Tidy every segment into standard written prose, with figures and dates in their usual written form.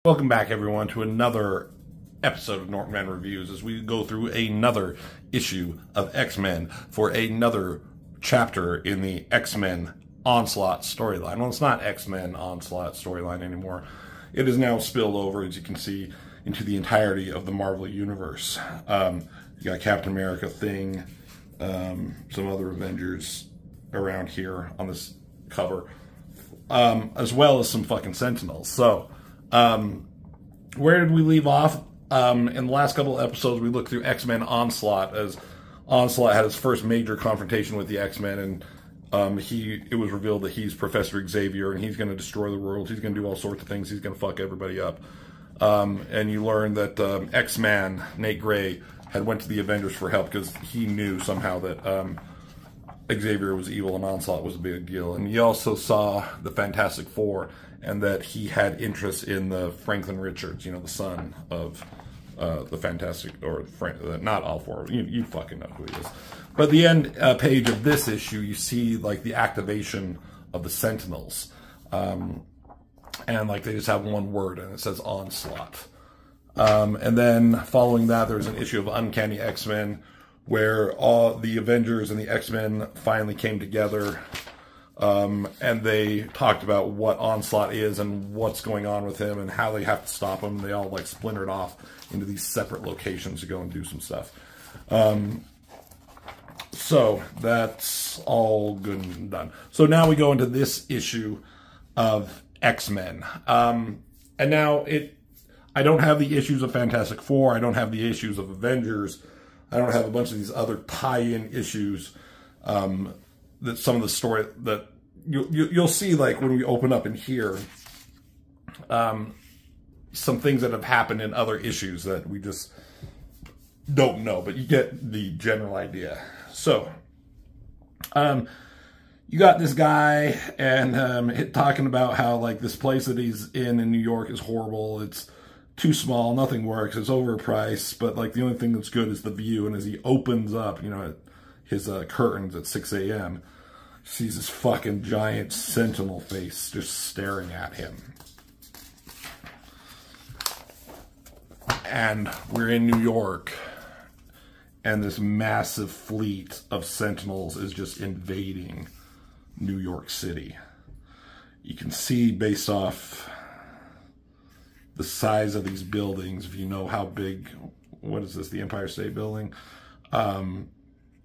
Welcome back, everyone, to another episode of Norton Man Reviews as we go through another issue of X-Men for another chapter in the X-Men Onslaught storyline. Well, it's not X-Men Onslaught storyline anymore. It is now spilled over, as you can see, into the entirety of the Marvel Universe. You got Captain America, Thing, some other Avengers around here on this cover, as well as some fucking Sentinels. So, where did we leave off? In the last couple of episodes, we looked through X-Men Onslaught, as Onslaught had his first major confrontation with the X-Men, and it was revealed that he's Professor Xavier, and he's going to destroy the world. He's going to do all sorts of things. He's going to fuck everybody up. And you learn that X-Man, Nate Gray, had went to the Avengers for help because he knew somehow that Xavier was evil and Onslaught was a big deal. And you also saw the Fantastic Four, and that he had interest in the Franklin Richards, you know, the son of the Fantastic, or not all four, you fucking know who he is. But the end page of this issue, you see like the activation of the Sentinels. And like they just have one word, and it says Onslaught. And then following that, there's an issue of Uncanny X-Men, where all the Avengers and the X-Men finally came together. And they talked about what Onslaught is and what's going on with him and how they have to stop him. They all like splintered off into these separate locations to go and do some stuff. So that's all good and done. So now we go into this issue of X-Men. And now I don't have the issues of Fantastic Four. I don't have the issues of Avengers. I don't have a bunch of these other tie-in issues. That some of the story that you'll see, like when we open up in here, some things that have happened in other issues that we just don't know, but you get the general idea. So, you got this guy and talking about how like this place that he's in New York is horrible. It's too small, nothing works, it's overpriced, but like the only thing that's good is the view. And as he opens up, you know, his curtains at 6 a.m., sees this fucking giant sentinel face just staring at him. And we're in New York, and this massive fleet of sentinels is just invading New York City. You can see based off the size of these buildings, if you know how big, what is this, the Empire State Building?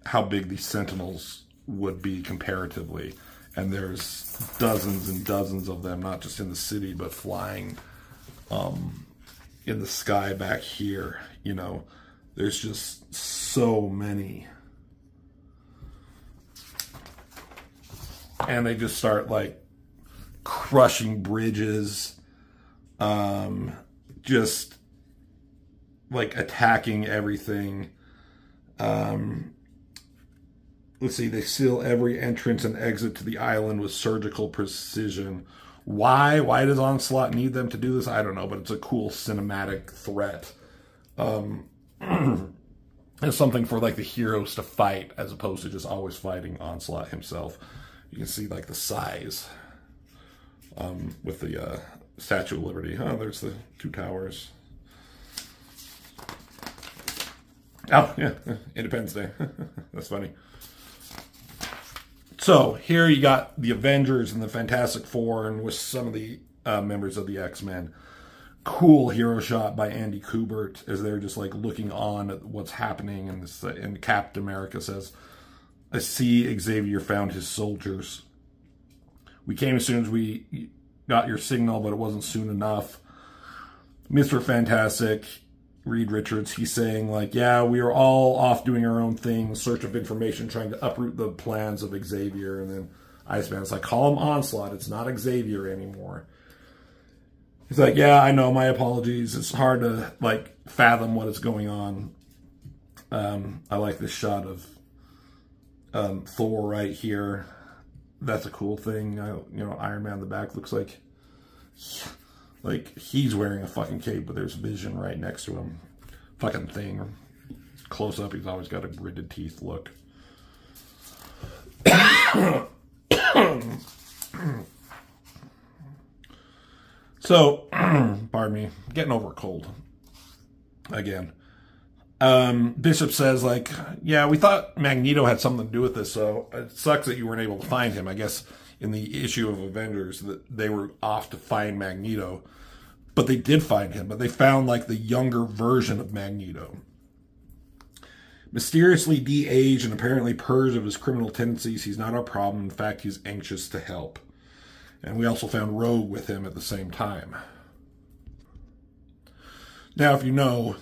How big these sentinels would be comparatively. And there's dozens and dozens of them, not just in the city, but flying in the sky back here. You know, there's just so many. And they just start like crushing bridges, just like attacking everything. Let's see, they seal every entrance and exit to the island with surgical precision. Why? Why does Onslaught need them to do this? I don't know, but it's a cool cinematic threat. It's something for like the heroes to fight as opposed to just always fighting Onslaught himself. You can see like the size with the Statue of Liberty. Oh, there's the two towers. Oh, yeah, Independence Day. That's funny. So here you got the Avengers and the Fantastic Four, and with some of the members of the X-Men. Cool hero shot by Andy Kubert as they're just like looking on at what's happening. And Captain America says, "I see Xavier found his soldiers. We came as soon as we got your signal, but it wasn't soon enough." Mr. Fantastic, Reed Richards, he's saying like, yeah, we were all off doing our own thing, search of information, trying to uproot the plans of Xavier. And then Iceman's like, call him Onslaught, it's not Xavier anymore. He's like, yeah, I know, my apologies. It's hard to like fathom what is going on. I like this shot of Thor right here. That's a cool thing. You know, Iron Man in the back looks like he's wearing a fucking cape, but there's Vision right next to him. Fucking Thing. Close up, he's always got a gritted teeth look. So, pardon me, getting over a cold again. Bishop says, like, yeah, we thought Magneto had something to do with this, so it sucks that you weren't able to find him. I guess in the issue of Avengers that they were off to find Magneto, but they did find him, but they found, like, the younger version of Magneto. Mysteriously de-aged and apparently purged of his criminal tendencies, he's not our problem. In fact, he's anxious to help. And we also found Rogue with him at the same time. Now, if you know,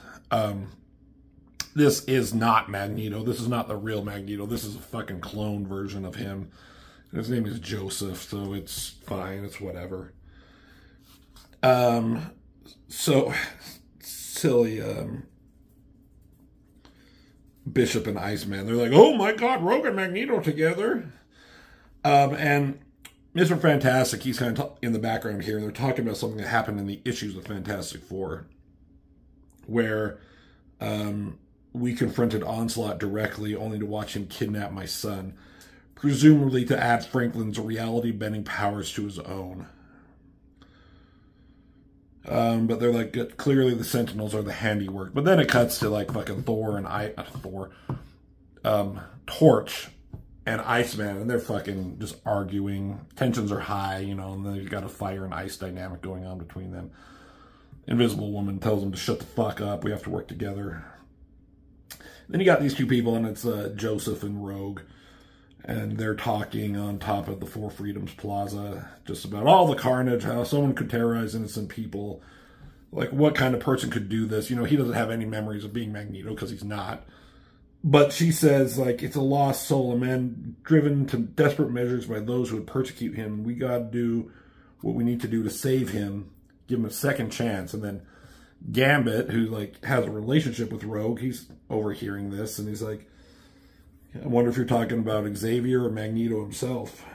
this is not Magneto. This is not the real Magneto. This is a fucking clone version of him. His name is Joseph, so it's fine. It's whatever. So, silly, Bishop and Iceman. They're like, oh my god, Rogue and Magneto together. And Mr. Fantastic, he's kind of in the background here. They're talking about something that happened in the issues of Fantastic Four, where we confronted Onslaught directly, only to watch him kidnap my son, presumably to add Franklin's reality-bending powers to his own. But they're like, clearly the Sentinels are the handiwork. But then it cuts to like fucking Torch and Iceman, and they're fucking just arguing. Tensions are high, you know, and then you've got a fire and ice dynamic going on between them. Invisible Woman tells them to shut the fuck up. We have to work together. Then you got these two people, and it's Joseph and Rogue. And they're talking on top of the Four Freedoms Plaza just about all the carnage, how someone could terrorize innocent people. Like, what kind of person could do this? You know, he doesn't have any memories of being Magneto because he's not. But she says, like, it's a lost soul, a man driven to desperate measures by those who would persecute him. We got to do what we need to do to save him, give him a second chance. And then Gambit, who, like, has a relationship with Rogue, he's overhearing this, and he's like, I wonder if you're talking about Xavier or Magneto himself.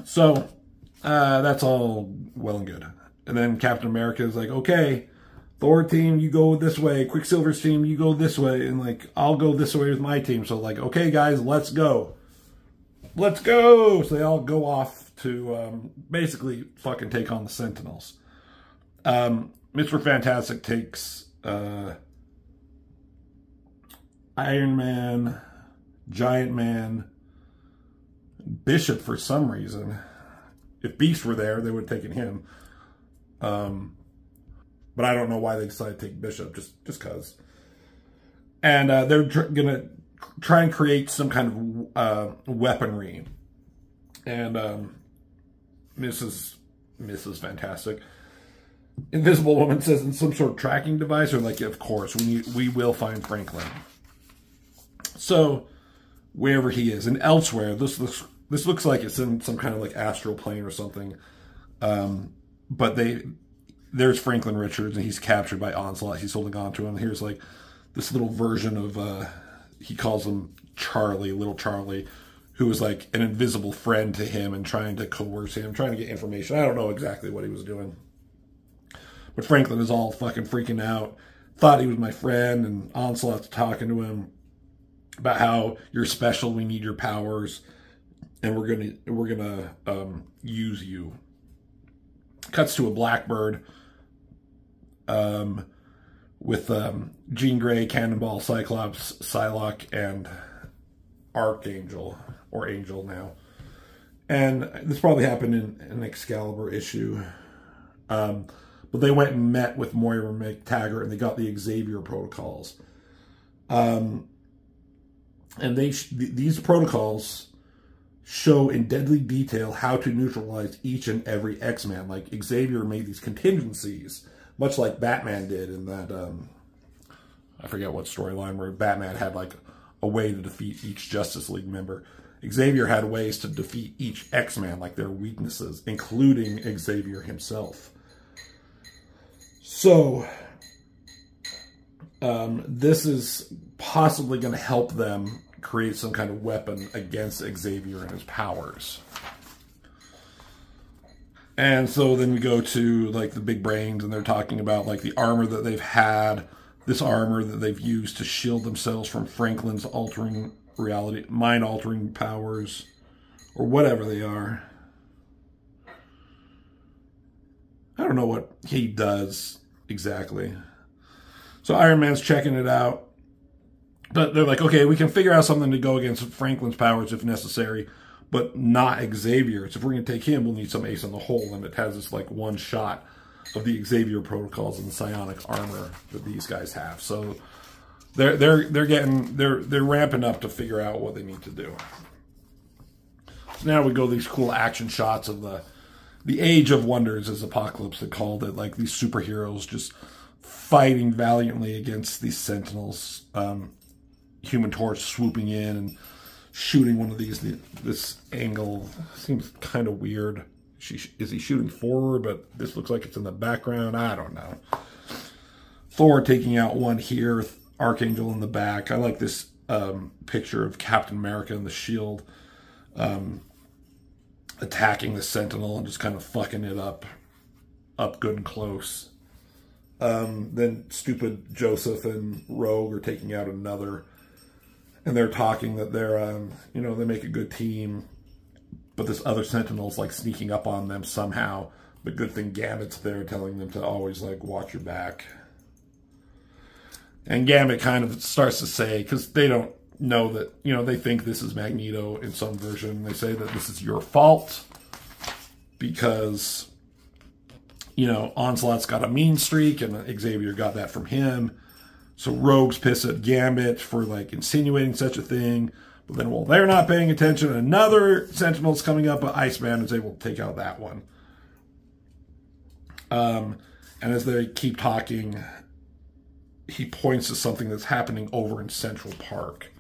So, that's all well and good. And then Captain America is like, okay, Thor team, you go this way. Quicksilver's team, you go this way. And, like, I'll go this way with my team. So, like, okay, guys, let's go. Let's go! So they all go off to basically fucking take on the Sentinels. Mr. Fantastic takes Iron Man, Giant Man, Bishop for some reason. If Beast were there, they would have taken him. But I don't know why they decided to take Bishop, just because. And they're going to try and create some kind of weaponry. And Mrs. Fantastic, Invisible Woman says in some sort of tracking device, or like, of course, we will find Franklin. So, wherever he is, and elsewhere, this looks like it's in some kind of like astral plane or something. But there's Franklin Richards, and he's captured by Onslaught. He's holding on to him. Here's like this little version of, he calls him Charlie, little Charlie, who was like an invisible friend to him and trying to coerce him, trying to get information. I don't know exactly what he was doing. But Franklin is all fucking freaking out. Thought he was my friend, and Onslaught's talking to him about how you're special, we need your powers, and we're gonna use you. Cuts to a Blackbird with Jean Grey, Cannonball, Cyclops, Psylocke, and Archangel, or Angel now. And this probably happened in an Excalibur issue. But they went and met with Moira McTaggart, and they got the Xavier protocols. And these protocols show in deadly detail how to neutralize each and every X-Man. Like, Xavier made these contingencies, much like Batman did in that, I forget what storyline, where Batman had, like, a way to defeat each Justice League member. Xavier had ways to defeat each X-Man, like their weaknesses, including Xavier himself. So, this is possibly going to help them create some kind of weapon against Xavier and his powers. And so then we go to, like, the big brains, and they're talking about, like, the armor that they've had, this armor that they've used to shield themselves from Franklin's altering reality, mind-altering powers, or whatever they are. don't know what he does exactly. So Iron Man's checking it out. But they're like, okay, we can figure out something to go against Franklin's powers if necessary, but not Xavier's. If we're going to take him, we'll need some ace in the hole. And it has this like one shot of the Xavier protocols and the psionic armor that these guys have. So they're ramping up to figure out what they need to do. So now we go these cool action shots of the Age of Wonders, as Apocalypse had called it, like these superheroes just fighting valiantly against these Sentinels. Human Torch swooping in and shooting one of these. This angle seems kind of weird. Is he shooting forward, but this looks like it's in the background? I don't know. Thor taking out one here, Archangel in the back. I like this picture of Captain America and the shield attacking the Sentinel and just kind of fucking it up good and close. Then stupid Joseph and Rogue are taking out another, and they're talking that they're, you know, they make a good team, but this other Sentinel's like sneaking up on them somehow. But good thing Gambit's there telling them to always like watch your back. And Gambit kind of starts to say, because they don't know that, you know, they think this is Magneto in some version. They say that this is your fault because, you know, Onslaught's got a mean streak and Xavier got that from him. So Rogue's pissed at Gambit for like insinuating such a thing. But then while they're not paying attention, another Sentinel's coming up, but Iceman is able to take out that one. And as they keep talking, he points to something that's happening over in Central Park.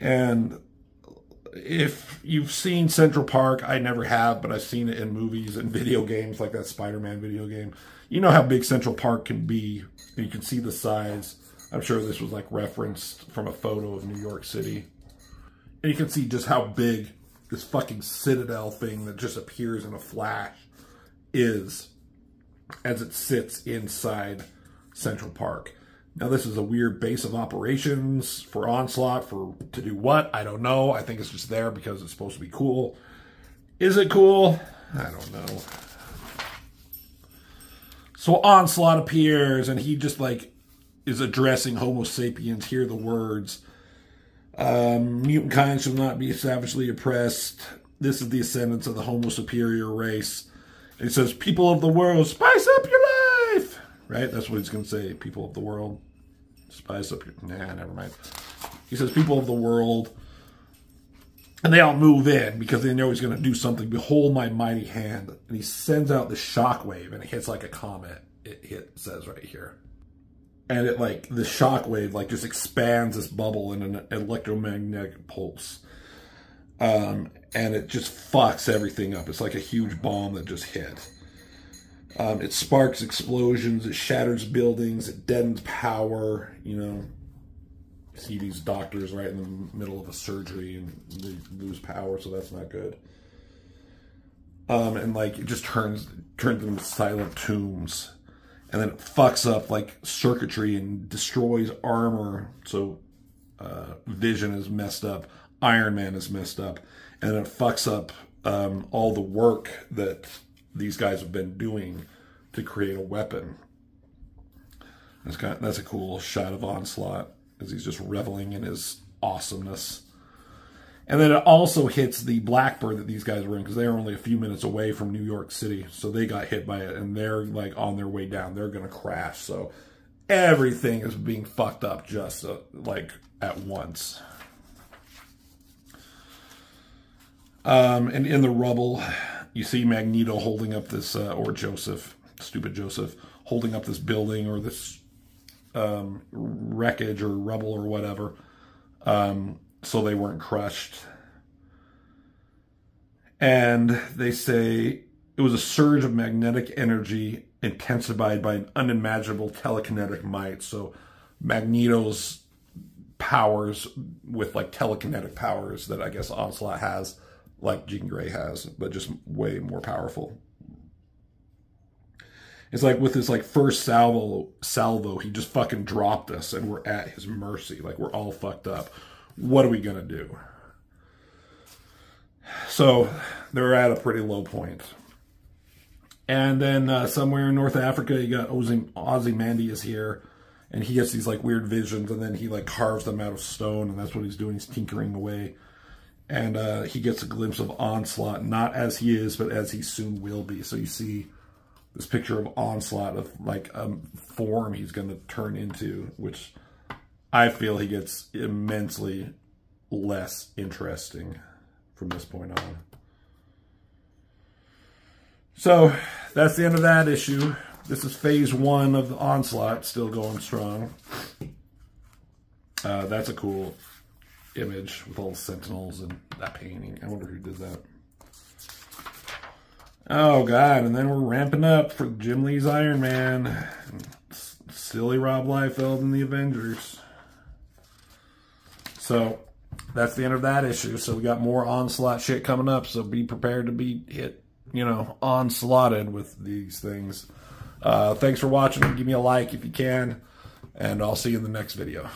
And if you've seen Central Park, I never have, but I've seen it in movies and video games, like that Spider-Man video game. You know how big Central Park can be, and you can see the size. I'm sure this was like referenced from a photo of New York City. And you can see just how big this fucking Citadel thing that just appears in a flash is as it sits inside Central Park. Now this is a weird base of operations for Onslaught to do what? I don't know. I think it's just there because it's supposed to be cool. Is it cool? I don't know. So Onslaught appears and he just like is addressing Homo sapiens. Hear the words. Mutant kind shall not be savagely oppressed. This is the ascendance of the Homo superior race. And he says, people of the world, spice up your life. Right? That's what he's going to say. People of the world, spice up your... Nah, never mind. He says, people of the world. And they all move in because they know he's going to do something. Behold my mighty hand. And he sends out the shockwave and it hits like a comet. It says right here. And it like, the shockwave like just expands this bubble in an electromagnetic pulse. And it just fucks everything up. It's like a huge bomb that just hit. It sparks explosions. It shatters buildings. It deadens power. You know, see these doctors right in the middle of a surgery and they lose power, so that's not good. And like it just turns them into silent tombs. And then it fucks up like circuitry and destroys armor. So Vision is messed up. Iron Man is messed up. And it fucks up all the work that these guys have been doing to create a weapon. That's a cool shot of Onslaught as he's just reveling in his awesomeness. And then it also hits the Blackbird that these guys were in because they are only a few minutes away from New York City. So they got hit by it and they're like on their way down. They're going to crash. So everything is being fucked up just like at once. And in the rubble, you see Magneto holding up this, or Joseph, stupid Joseph, holding up this building or this wreckage or rubble or whatever. So they weren't crushed. And they say it was a surge of magnetic energy intensified by an unimaginable telekinetic might. So Magneto's powers with like telekinetic powers that I guess Onslaught has, like Jean Grey has, but just way more powerful. It's like with his like first salvo, he just fucking dropped us and we're at his mercy. Like we're all fucked up. What are we going to do? So they're at a pretty low point. And then somewhere in North Africa, you got Ozymandias here. And he gets these like weird visions, and then he like carves them out of stone, and that's what he's doing. He's tinkering away. And he gets a glimpse of Onslaught, not as he is, but as he soon will be. So you see this picture of Onslaught, of like a form he's going to turn into, which I feel he gets immensely less interesting from this point on. So that's the end of that issue. This is phase 1 of the Onslaught, still going strong. That's a cool image with all the Sentinels and that painting. I wonder who did that. Oh, God. And then we're ramping up for Jim Lee's Iron Man. Silly Rob Liefeld and the Avengers. So that's the end of that issue. So we got more Onslaught shit coming up. So be prepared to be hit, you know, onslaughted with these things. Thanks for watching. Give me a like if you can. And I'll see you in the next video.